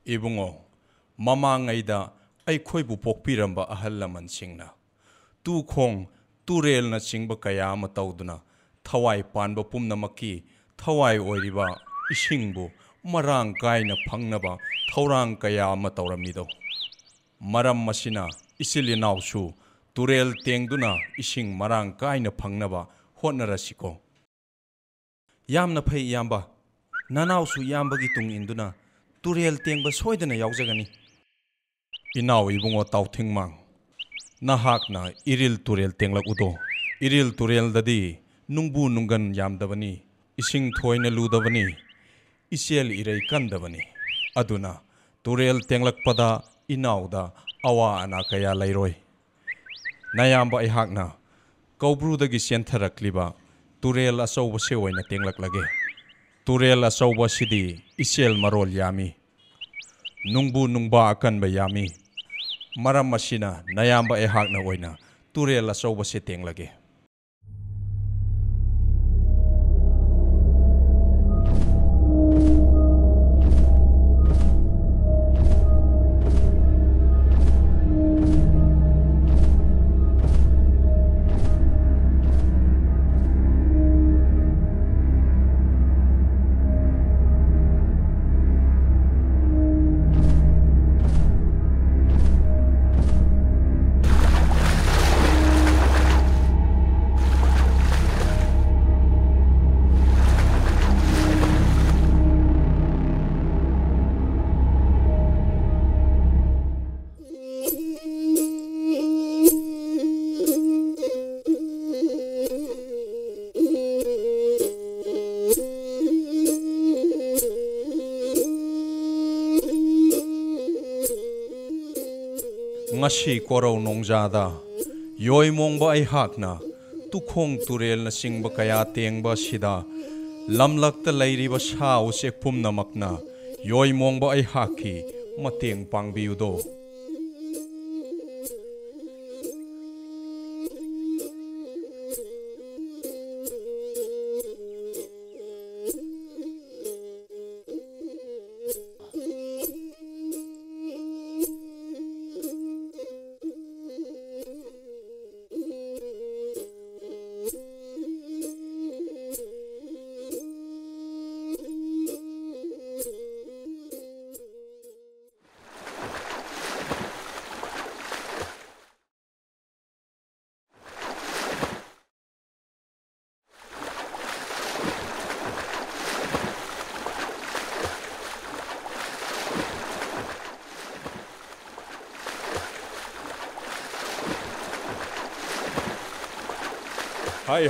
Ibungo, Mamangaida, Aikhoibu Pokpiramba Ahalaman Singna. Tu Kong, Turel na Singba Kayama Tauduna, Tawai Panba Pumnamaki, Tawai Oiriba, Ishingbu, Marang Kaina Pangnaba, Taurang Kayama Tauramido. Maram Masina, Isilinausu, Turel Tengduna, Ishing Marang Kaina Pangnaba, Honarasiko. Yamna Pay Yamba, Nanausu Yambagitung Induna, Turel Tengba Soidana Yauzagani. Inaw Ibungo Tautingmang. Nahakna Iril Turel Tenglak Udo, Iril Turel Dadi, Nungbu Nungan Yamdavani, Ising Toina Ludavani, Isiel Irei Kandavani. Aduna, Turel Tenglak Pada, Inauda, Awa Anakaya Lairoi. Nayamba Ihakna, Kaubru the Gisentara Kliba, Turel Asoba Sewaina Tenglak Lage, Turel Asoba Sidi, Isiel Marol Yami, Nungbu Nungba Akan Bayami. Maram Masina, Nayamba Ehakna Oina, Turel Asoba Sitting Lage. Ngasi Korau Nongjada, Yoi Mongba Ihakna, Tukong Turel na Singba Kaya Tengba Sida, Lamlakta Lairiba Sa Usek Pumna Makna, Yoi Mongba Ihaki, Mateng Pangbiudo.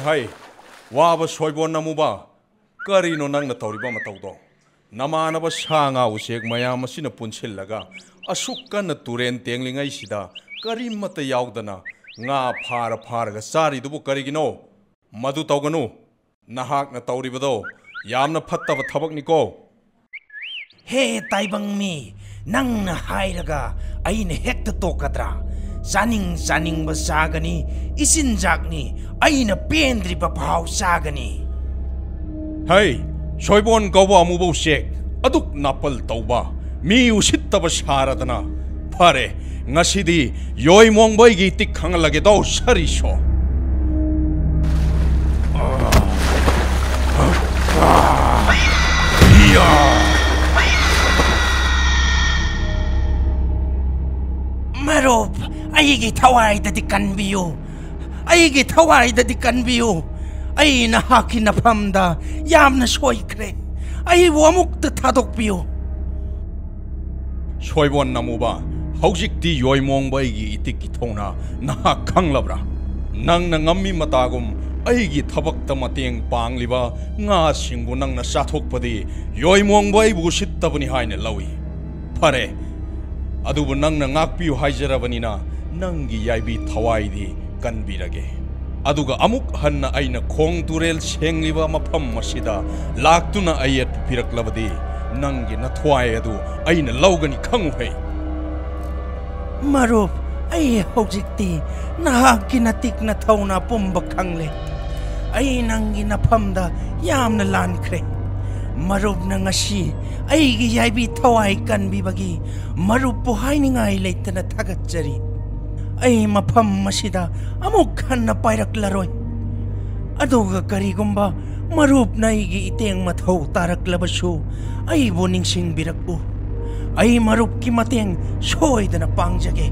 Hai, Waba Soibon Namuba, Karino Nanga Toriba Mataudo, Namanaba Sanga Usek Mayamasina Punchillaga, Asukana Turen Tengling Aishida, Karimata Yaudana, Nga Para Sari Dubu Karigino, Madu Toganu, Nahak Natoribado, Yamna Patava Tabakniko. He Taibang me, Nang Hairaga, Ain Hector Tokatra. Saning basagani, isin jakni, aina pendri papau sagani. Hey, Soibon Gawa Mubo Shek, Aduk Napal Tauba, Mi Usittaba Sharadana, Pare, Nasidi, Yoi Mongboigi Tikangalagado Sarisho. Marop, Aigi Tawai the Canvio, Aigi Tawai the Canvio, Aina Hakina Pamda, Yamna Shoikre, I wamuk the Tadokpio. Soibon Namuba, Hausik di Yoi Mongboigi Tikitona, Naha Kanglabra, Nang Nangami Matagum, Aigi Tabak the Mating Pangliba, Nga Singunang na Satok Padi, Yoi Mongboy Bushitavani Haine Lawi. Pare. Adubu nang ngakpiu haijarabanina nangi yaibi thawaidi kanbirage aduga amuk hanna aina khong turel sengliba mafam masida laktuna ayat piraklabadi nangi nathwai adu aina laugani khangu he Marup ai hojikti nahaki natik na thauna pumba khangle ai nangi nafamda yamna lankre Marup na ngasi aigi yaibi thawai kanbibagi marup pu hainingai leitana thagatjari. Ai mafam masida amuk khanna pairaklaroi. Aduga karigumba marup na aigi iteng mathau taraklabasu aibu ningsingbirakpu. Ai marup ki mateng soidana pangjage.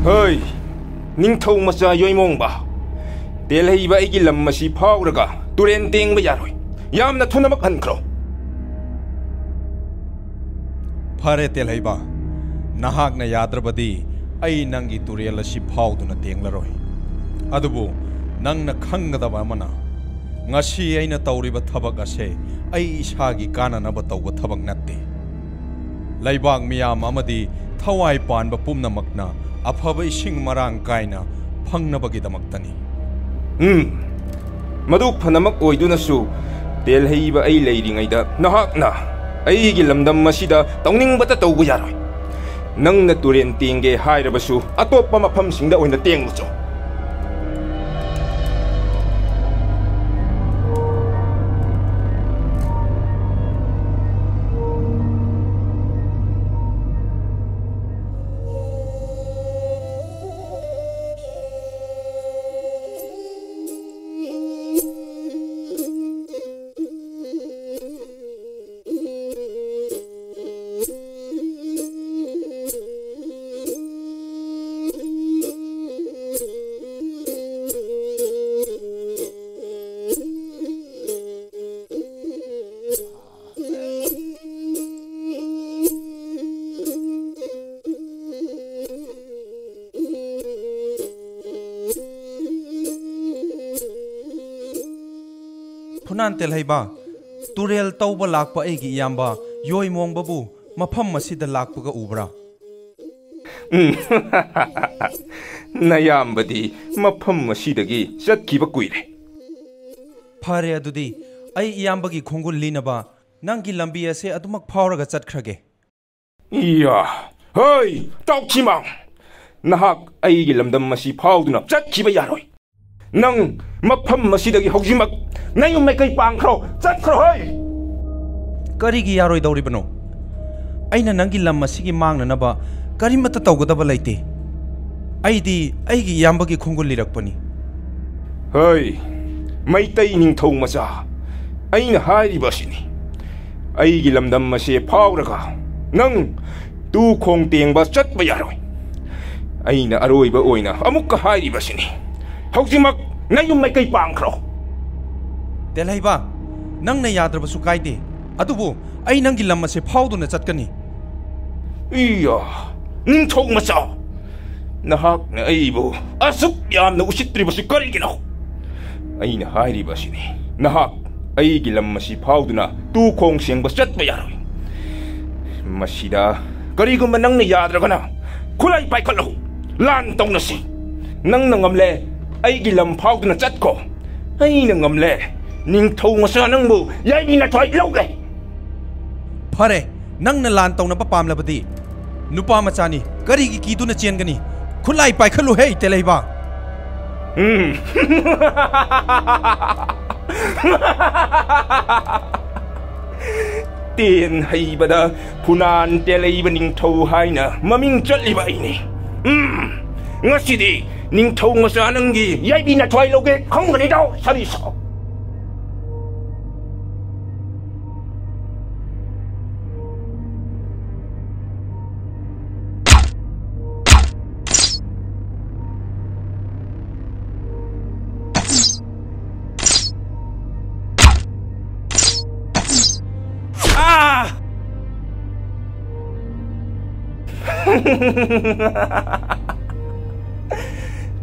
Hey, Ningthau macha yoimongba. Delhi ba igi lam masi phawraga turen teng ba yaroi. Yamna thunamak hankro. Phare telhaiba nahak na yadrabadi ai nangi turel asi phawduna tenglaroi. Adubu nangna khanggadaba mana ngasi aina tawriba thabak ase ai isagi kananaba tawba thabak natte. Laibang miyam amadi thawai panba pumnamakna afaba ising marang kaina phangnabagidamaktani. Maduk phanamak oiduna-su Delhi ba ai leiringaida nahakna aigi lamdam masida tawningbata tawba yaroi. Nangna turen tenge hairabasu atoppa mafamsingda oina tenglucho. Punan telhaiba turel tawba lakpa aigi yamba yoimong babu mafam masida lakpaga ubra. Nayambadi mafam masidagi chatkiba kuire. Phare adudi ai iyambagi khongul linaba nangi lambi ase adumak phawraga chatkrage. Iya, hey, tawchimang. Nahak aigi lamdam masi phawduna chatkiba yaroi. Nang mafam masidagi haujimak nayum mai kai pangkhro chatkhro hoy. Karigi yaroi dawribano. Aina nangi lam masigi mangnanaba karimata tawgadaba laite. Aidi aigi iyambagi khongul lirakpani. Hey, maitai ningthau macha aina hairibasini. Aigi lamdam mase phawraga nang tu khong tengba chatba yaroi. Aina aroiba oina amukka hairibasini. Haujimak nayum mai kai pangkhro. Telhaiba nang na yadrabasu kaide adubu ai nangi lam mase phawduna chatkani. Iya, ningthau macha nahak na aibu asuk yamna usitribasu karigino. Aina hairibasini. Nahak aigi lam masi phawduna tu khong sengba chatba yaroi. Masida karigumba nangna yadragana khulai paikhallo lan tawnasi. Nangna ngamle aigi lam phawduna chatko. Aina ngamle ningthau macha nangbu yaimina thoi lauge. Phare nangna lan tawnaba pamlabadi nupa machani karigi kiduna chengani khulai paikhalu he telhaiba. Tiền hay bà đã Punan tê lấy bà ninh thâu hai nè mà mình chất lý vậy nè ngã xì đi ninh thâu ngã xa nâng gì yai bị nà thoai lâu ghê không có đi đâu sao đi sao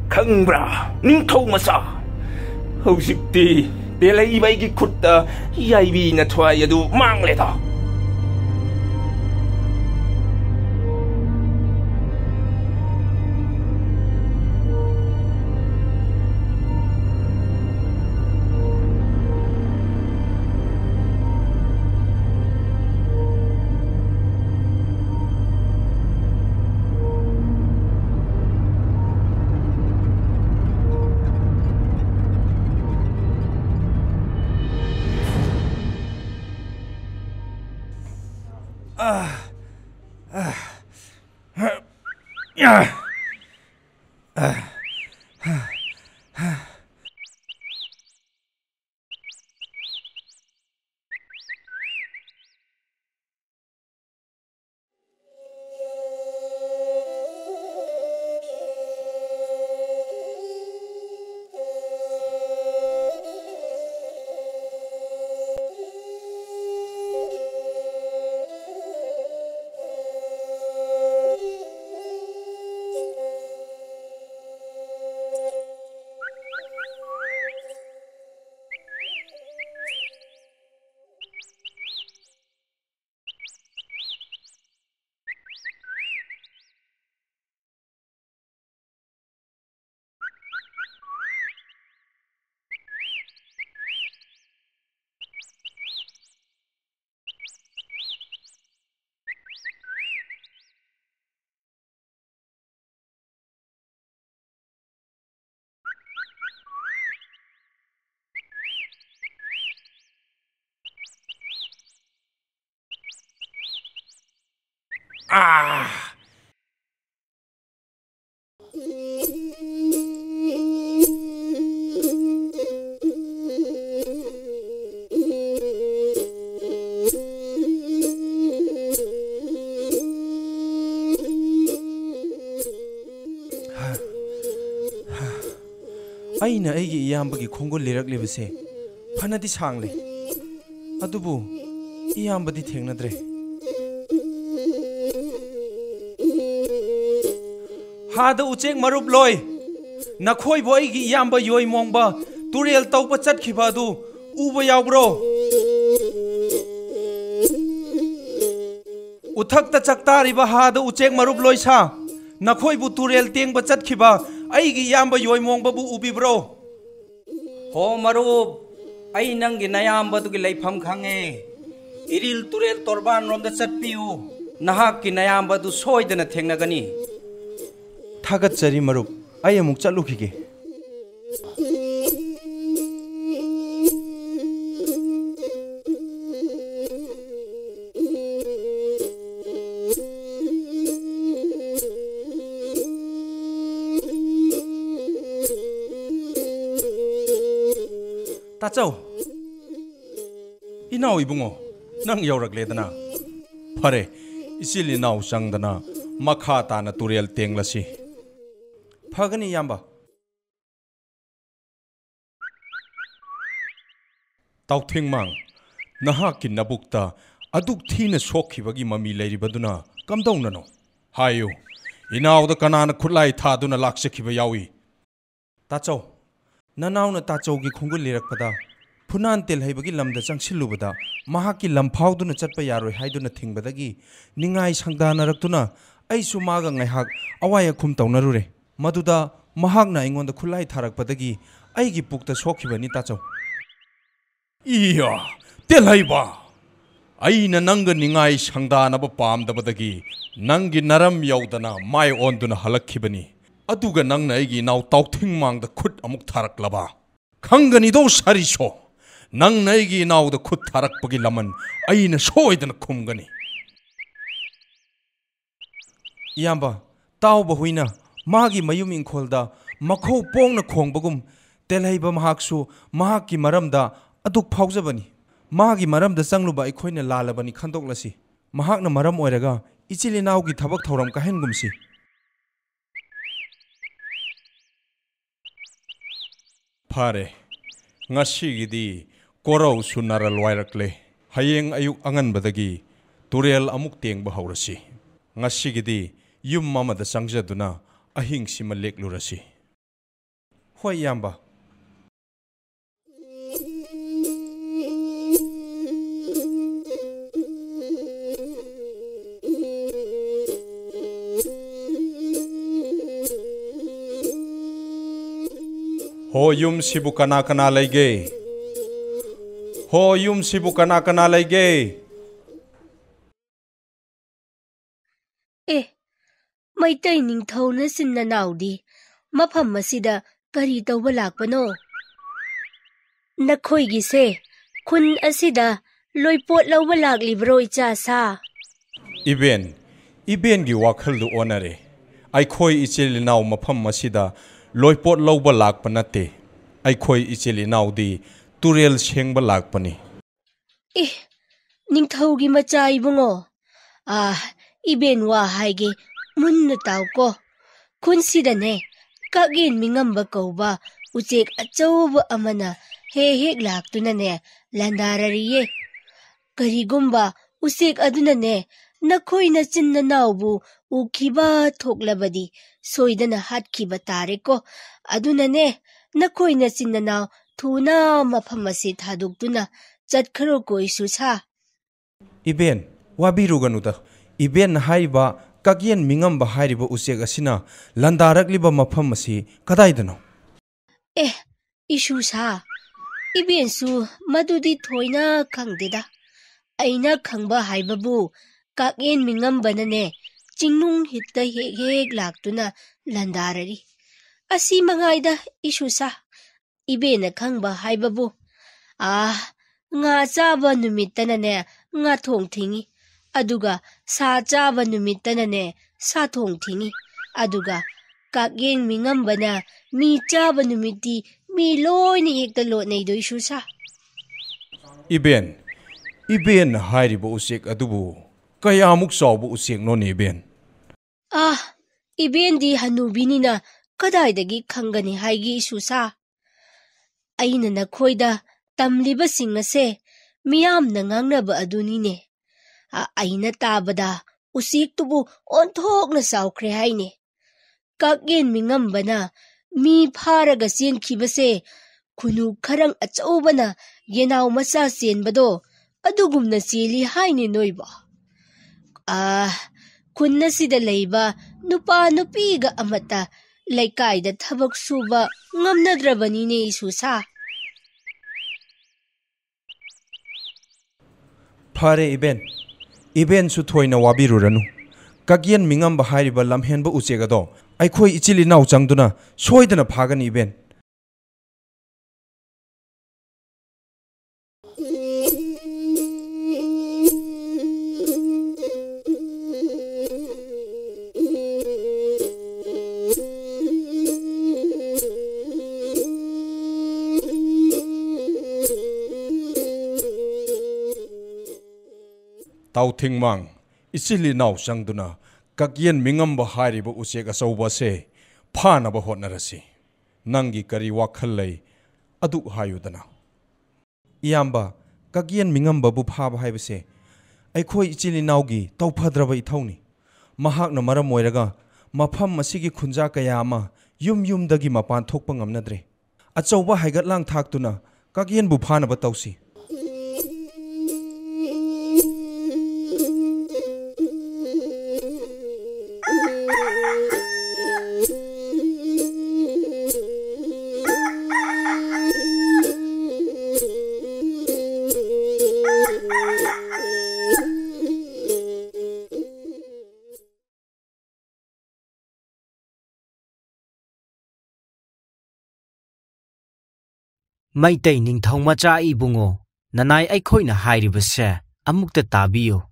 Khang bra ning thâu mà sa hầu dịch ti để lấy bay cái khut ta yai bi na thoai ya du mang le ta ꯑꯩꯅ ꯑꯩꯒꯤ ꯏꯌꯥꯝꯕꯒꯤ ꯈꯣꯡꯒꯨꯜ ꯂꯤꯔꯛꯂꯤꯕꯁꯦ ꯐꯅꯗꯤ ꯁꯥꯡꯂꯦ ꯑꯗꯨꯕꯨ ꯏꯌꯥꯝꯕꯗꯤ ꯊꯦꯡꯅꯗ꯭ꯔꯦ ꯍꯥꯗ ꯎꯆꯦꯛ ꯃꯔꯨꯞ ꯂꯣꯏ ꯅꯈꯣꯏꯕꯨ ꯑꯩꯒꯤ ꯏꯌꯥꯝꯕ ꯌꯣꯏ ꯃꯣꯡꯕ ꯇꯨꯔꯦꯜ ꯇꯧꯕ ꯆꯠꯈꯤꯕ ꯑꯗꯨ ꯎꯕ ꯌꯥꯎꯕ꯭ꯔꯣ ꯎꯊꯛꯇ ꯆꯥꯛꯇꯥꯔꯤꯕ ꯍꯥꯗ ꯎꯆꯦꯛ ꯃꯔꯨꯞ ꯂꯣꯏ ꯁꯥ ꯅꯈꯣꯏꯕꯨ ꯇꯨꯔꯦꯜ ꯇꯦꯡꯕ ꯆꯠꯈꯤꯕ ꯑꯩꯒꯤ ꯏꯌꯥꯝꯕ ꯌꯣꯏ ꯃꯣꯡꯕꯕꯨ ꯎꯕꯤꯕ꯭ꯔꯣ ꯍꯣ ꯃꯔꯨꯞ ꯑꯩ ꯅꯪꯒꯤ ꯅꯌꯥꯝꯕꯗꯨꯒꯤ ꯂꯩꯐꯝ ꯈꯪꯉꯦ ꯏꯔꯤꯜ ꯇꯨꯔꯦꯜ ꯇꯣꯔꯕꯥꯟ ꯔꯣꯝꯗ ꯆꯠꯄꯤꯌꯨ ꯅꯍꯥꯛꯀꯤ ꯅꯌꯥꯝꯕꯗꯨ ꯁꯣꯏꯗꯅ ꯊꯦꯡꯅꯒꯅꯤ ꯊꯥꯒꯠꯆꯔꯤ ꯃꯔꯨꯞ ꯑꯩ ꯑꯃꯨꯛ ꯆꯠꯂꯨꯈꯤꯒꯦ ꯇꯥꯆꯧ 이나오 이붕어 năng 여락래드나 파레 이실리 나오 짱드나 마카타나 tureal 땡라시 파그니 얌바 ताउथिंगमां नहाकी नबुक्ता अदुक थीना सोखिबगी ममी लेरिबदुना कमदौननो हायो इनाउद कनाना खुलाई थादुना लाक्सखिबा यावी ताचौ ननाउना ताचौगी खुंगुल लिरकपदा फुनान तेल हैबगी लमदा चंगसिलुबदा महाकी लमफाउदुना चटपा यारोय हाइदुना थिंगबदगी निंगाई संगदानरक्तुना अइसु मागा ngaiहak अवाय खुम तौनरुरे मदुदा महागना इंगोंदा खुलाई थारकपदगी अइगी पुक्ता सोखिबनी ताचौ इया तेलहैबा अइना नंग निंगाई संगदानब पामदबदगी नंगी नरम यौदना माय ओंदुना हलक्खिबनी ꯑꯗꯨꯒ ꯅꯪꯅ ꯑꯩꯒꯤ ꯏꯅꯥꯎ ꯇꯥꯎꯊꯤꯡ ꯃꯥꯡꯗ ꯈꯨꯠ ꯑꯃꯨꯛ ꯊꯥꯔꯛꯂꯕ ꯈꯪꯒꯅꯤꯗꯣ ꯁꯥꯔꯤꯁꯣ ꯅꯪꯅ ꯑꯩꯒꯤ ꯏꯅꯥꯎꯗ ꯈꯨꯠ ꯊꯥꯔꯛꯄꯒꯤ ꯂꯃꯟ ꯑꯩꯅ ꯁꯣꯏꯗꯅ ꯈꯨꯝꯒꯅꯤ ꯏꯌꯥꯝꯕ ꯇꯥꯎꯕ ꯍꯨꯏꯅ ꯃꯥꯒꯤ ꯃꯌꯨꯝ ꯏꯪꯈꯣꯜꯗ ꯃꯈꯧ ꯄꯣꯡꯅ ꯈꯣꯡꯕꯒꯨꯝ ꯇꯦꯜꯍꯩꯕ ꯃꯍꯥꯛꯁꯨ ꯃꯍꯥꯛꯀꯤ ꯃꯔꯝꯗ ꯑꯗꯨꯛ ꯐꯥꯎꯖꯕꯅꯤ ꯃꯥꯒꯤ ꯃꯔꯝꯗ ꯆꯪꯂꯨꯕ ꯑꯩꯈꯣꯏꯅ ꯂꯥꯜꯂꯕꯅꯤ ꯈꯟꯗꯣꯛꯂꯁꯤ ꯃꯍꯥꯛꯅ ꯃꯔꯝ ꯑꯣꯏꯔꯒ ꯏꯆꯤꯜ ꯏꯅꯥꯎꯒꯤ ꯊꯕꯛ ꯊꯧꯔꯝ ꯀꯥꯏꯍꯟꯒꯨꯝꯁꯤ ꯐꯔꯦ ꯉꯁꯤꯒꯤꯗꯤ ꯀꯣꯔꯧꯁꯨ ꯅꯔꯜ ꯋꯥꯏꯔꯛꯂꯦ ꯍꯌꯦꯡ ꯑꯌꯨꯛ ꯑꯉꯟꯕꯗꯒꯤ ꯇꯨꯔꯦꯜ ꯑꯃꯨꯛ ꯇꯦꯡꯕ ꯍꯧꯔꯁꯤ ꯉꯁꯤꯒꯤꯗꯤ ꯌꯨꯝ ꯑꯃꯗ ꯆꯪꯖꯗꯨꯅ ꯑꯍꯤꯡꯁꯤꯃ ꯂꯦꯛꯂꯨꯔꯁꯤ ꯍꯣꯏ ꯏꯌꯥꯝꯕ ꯍꯣ ꯌꯨꯝꯁꯤꯕꯨ ꯀꯅꯥ ꯀꯅꯥ ꯂꯩꯒꯦ ꯍꯣ ꯌꯨꯝꯁꯤꯕꯨ ꯀꯅꯥ ꯀꯅꯥ ꯂꯩꯒꯦ ꯃꯩꯇꯩ ꯅꯤꯡꯊꯧꯅ ꯆꯤꯟꯅꯅꯥꯎꯗꯤ ꯃꯐꯝ ꯑꯁꯤꯗ ꯀꯔꯤ ꯇꯧꯕ ꯂꯥꯛꯄꯅꯣ ꯅꯈꯣꯏꯒꯤꯁꯦ ꯈꯨꯟ ꯑꯁꯤꯗ ꯂꯣꯏꯄꯣꯠ ꯂꯧꯕ ꯂꯥꯛꯂꯤꯕ꯭ꯔꯣ ꯏꯆꯥꯁꯥ ꯏꯕꯦꯟꯒꯤ ꯋꯥꯈꯜꯗꯨ ꯑꯣꯟꯅꯔꯦ ꯑꯩꯈꯣꯏ ꯏꯆꯤꯜ ꯏꯅꯥꯎ ꯃꯐꯝ ꯑꯁꯤꯗ ꯂꯣꯏꯄꯣꯠ ꯂꯧꯕ ꯂꯥꯛꯄ ꯅꯠꯇꯦ ꯑꯩꯈꯣꯏ ꯏꯆꯤꯜ ꯏꯅꯥꯎꯗꯤ ꯇꯨꯔꯦꯜ ꯁꯦꯡꯕ ꯂꯥꯛꯄꯅꯤ ꯅꯤꯡꯊꯧꯒꯤ ꯃꯆꯥ ꯏꯕꯨꯡꯉꯣ ꯏꯕꯦꯟ ꯋꯥ ꯍꯥꯏꯒꯦ ꯃꯨꯟꯅ ꯇꯥꯎꯀꯣ ꯈꯨꯟꯁꯤꯗꯅꯦ ꯀꯛꯌꯦꯟ ꯃꯤꯡꯉꯝꯕ ꯀꯧꯕ ꯎꯆꯦꯛ ꯑꯆꯧꯕ ꯑꯃꯅ ꯍꯦꯛ ꯂꯥꯛꯇꯨꯅꯅꯦ ꯂꯥꯟꯗꯥꯔꯔꯤꯌꯦ ꯀꯔꯤꯒꯨꯝꯕ ꯎꯆꯦꯛ ꯑꯗꯨꯅꯅꯦ ꯅꯈꯣꯏ ꯅꯆꯤꯟ ꯅꯅꯥꯎꯕꯨ ꯎꯈꯤꯕ ꯊꯣꯛꯂꯕꯗꯤ ꯁꯣꯏꯗꯅ ꯍꯥꯠꯈꯤꯕ ꯇꯥꯔꯦꯀꯣ ꯑꯗꯨꯅꯅꯦ ꯅꯈꯣꯏ ꯅꯆꯤꯟ ꯅꯅꯥꯎ ꯊꯨꯅ ꯃꯐꯝ ꯑꯁꯤ ꯊꯥꯗꯣꯛꯇꯨꯅ ꯆꯠꯈ꯭ꯔꯣ ꯀꯣꯏꯁꯨ ꯁꯥ ꯏꯕꯦꯟ ꯋꯥꯕꯤꯔꯨꯒꯅꯨꯗ ꯏꯕꯦꯟꯅ ꯍꯥꯏꯔꯤꯕ ꯀꯛꯌꯦꯟ ꯃꯤꯡꯉꯝꯕ ꯍꯥꯏꯔꯤꯕ ꯎꯆꯦꯛ ꯑꯁꯤꯅ ꯂꯥꯟꯗꯥꯔꯛꯂꯤꯕ ꯃꯐꯝ ꯑꯁꯤ ꯀꯗꯥꯏꯗꯅꯣ ꯏꯁꯨꯁꯥ ꯏꯕꯦꯟꯁꯨ ꯃꯗꯨꯗꯤ ꯊꯣꯏꯅ ꯈꯪꯗꯦꯗ ꯑꯩꯅ ꯈꯪꯕ ꯍꯥꯏꯕꯕꯨ ꯀꯛꯌꯦꯟ ꯃꯤꯡꯉꯝꯕꯅꯅꯦ ꯆꯤꯡꯅꯨꯡ ꯍꯤꯠꯇ ꯍꯦꯛ ꯂꯥꯛꯇꯨꯅ ꯂꯥꯟꯗꯥꯔꯔꯤ ꯑꯁꯤ ꯃꯉꯥꯏꯗ ꯏꯁꯨꯁꯥ ꯏꯕꯦꯟꯅ ꯈꯪꯕ ꯍꯥꯏꯕꯕꯨ ꯉꯥ ꯆꯥꯕ ꯅꯨꯃꯤꯠꯇꯅꯅꯦ ꯉꯥ ꯊꯣꯡ ꯊꯤꯡꯏ ꯑꯗꯨꯒ ꯁꯥ ꯆꯥꯕ ꯅꯨꯃꯤꯠꯇꯅꯅꯦ ꯁꯥ ꯊꯣꯡ ꯊꯤꯡꯏ ꯑꯗꯨꯒ ꯀꯛꯌꯦꯟ ꯃꯤꯡꯉꯝꯕꯅ ꯃꯤ ꯆꯥꯕ ꯅꯨꯃꯤꯠꯇꯤ ꯃꯤ ꯂꯣꯏꯅ ꯍꯦꯛꯇ ꯂꯣꯠꯅꯩꯗꯣ ꯏꯁꯨꯁꯥ ꯏꯕꯦꯟꯅ ꯍꯥꯏꯔꯤꯕ ꯎꯆꯦꯛ ꯑꯗꯨꯕꯨ ꯀꯌꯥꯃꯨꯛ ꯆꯥꯎꯕ ꯎꯆꯦꯛꯅꯣꯅꯦ ꯏꯕꯦꯟ ꯏꯕꯦꯟꯗꯤ ꯍꯅꯨꯕꯤꯅꯤꯅ ꯀꯗꯥꯏꯗꯒꯤ ꯈꯪꯒꯅꯤ ꯍꯥꯏꯒꯤ ꯏꯁꯨꯁꯥ ꯑꯩꯅ ꯅꯈꯣꯏꯗ ꯇꯝꯂꯤꯕꯁꯤꯡ ꯑꯁꯦ ꯃꯤꯌꯥꯝꯅ ꯉꯥꯡꯅꯕ ꯑꯗꯨꯅꯤꯅꯦ ꯑꯩꯅ ꯇꯥꯕꯗ ꯎꯆꯦꯛꯇꯨꯕꯨ ꯑꯣꯟꯊꯣꯛꯅ ꯆꯥꯎꯈ꯭ꯔꯦ ꯍꯥꯏꯅꯦ ꯀꯛꯌꯦꯟ ꯃꯤꯡꯉꯝꯕꯅ ꯃꯤ ꯐꯥꯔꯒ ꯆꯦꯟꯈꯤꯕꯁꯦ ꯈꯨꯅꯨ ꯈꯔꯪ ꯑꯆꯧꯕꯅ ꯌꯦꯅꯥꯎ ꯃꯆꯥ ꯆꯦꯟꯕꯗꯣ ꯑꯗꯨꯒꯨꯝꯅ ꯆꯦꯜꯂꯤ ꯍꯥꯏꯅꯦ ꯅꯣꯏꯕꯣ ꯈꯨꯟ ꯑꯁꯤꯗ ꯂꯩꯕ ꯅꯨꯄꯥ ꯅꯨꯄꯤꯒ ꯑꯃꯠꯇ ꯂꯩꯀꯥꯏꯗ ꯊꯕꯛ ꯁꯨꯕ ꯉꯝꯅꯗ꯭ꯔꯕꯅꯤꯅꯦ ꯏꯁꯨꯁꯥ ꯐꯔꯦ ꯏꯕꯦꯟꯁꯨ ꯊꯣꯏꯅ ꯋꯥꯕꯤꯔꯨꯔꯅꯨ ꯀꯛꯌꯦꯟ ꯃꯤꯡꯉꯝꯕ ꯍꯥꯏꯔꯤꯕ ꯂꯝꯍꯦꯟꯕ ꯎꯆꯦꯛ ꯑꯗꯣ ꯑꯩꯈꯣꯏ ꯏꯆꯤꯜ ꯏꯅꯥꯎ ꯆꯪꯗꯨꯅ ꯁꯣꯏꯗꯅ ꯐꯥꯒꯅꯤ ꯏꯕꯦꯟ ꯇꯥꯎꯊꯤꯡꯃꯥꯡ ꯏꯆꯤꯜ ꯏꯅꯥꯎ ꯆꯪꯗꯨꯅ ꯀꯛꯌꯦꯟ ꯃꯤꯡꯉꯝꯕ ꯍꯥꯏꯔꯤꯕ ꯎꯆꯦꯛ ꯑꯆꯧꯕ ꯑꯁꯦ ꯐꯥꯅꯕ ꯍꯣꯠꯅꯔꯁꯤ ꯅꯪꯒꯤ ꯀꯔꯤ ꯋꯥꯈꯜ ꯂꯩ ꯑꯗꯨ ꯍꯥꯏꯌꯨꯗꯅ ꯏꯌꯥꯝꯕ ꯀꯛꯌꯦꯟ ꯃꯤꯡꯉꯝꯕꯕꯨ ꯐꯥꯕ ꯍꯥꯏꯕꯁꯦ ꯑꯩꯈꯣꯏ ꯏꯆꯤꯜ ꯏꯅꯥꯎꯒꯤ ꯇꯧꯐꯗ꯭ꯔꯕ ꯏꯊꯧꯅꯤ ꯃꯍꯥꯛꯅ ꯃꯔꯝ ꯑꯣꯏꯔꯒ ꯃꯐꯝ ꯑꯁꯤꯒꯤ ꯈꯨꯟꯖꯥ ꯀꯌꯥ ꯑꯃ ꯌꯨꯝꯗꯒꯤ ꯃꯄꯥꯟ ꯊꯣꯛꯄ ꯉꯝꯅꯗ꯭ꯔꯦ ꯑꯆꯧꯕ ꯍꯥꯏꯒꯠꯂꯥꯡ ꯊꯥꯛꯇꯨꯅ ꯀꯛꯌꯦꯟꯕꯨ ꯐꯥꯅꯕ ꯇꯧꯁꯤ Maitai ningthau macha ibungo nanai aikhoina hairibase amukta tabiyo.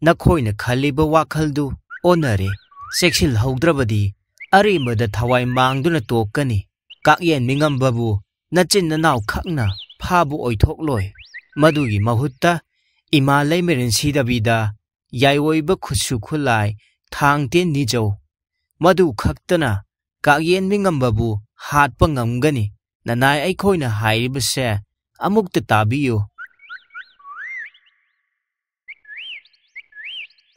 Nakhoina khaliba wakhaldu onare seksil haudrabadi arimada thawai mangduna tokani. Kakyen Meengamba nachin nanaw khakna phabu oithokloi. Madugi mahutta ima leimerin sidabida yaiwoiba khusu khulai thangten nijo. Madu khaktana Kakyen Meengamba hatpa ngamgani nanai aikhoina hairibase amukta tabiyo.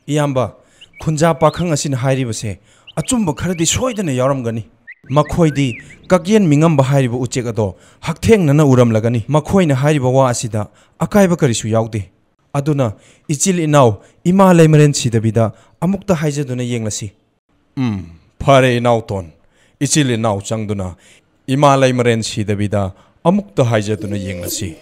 Iyamba khunja pakhang asin hairibase achumba kharadi soidana yaramgani. Makhoidi Kakyen Meengamba hairiba uchek ado haktheng nana uramlagani. Makhoina hairiba wa asida akaiba karisu yaude. Aduna ichil inaw ima leimeren sidabida amukta haijaduna yenglasi. Phare inaw ton ichil inaw changduna ima leimeren sidabida amukta haijaduna yenglasi.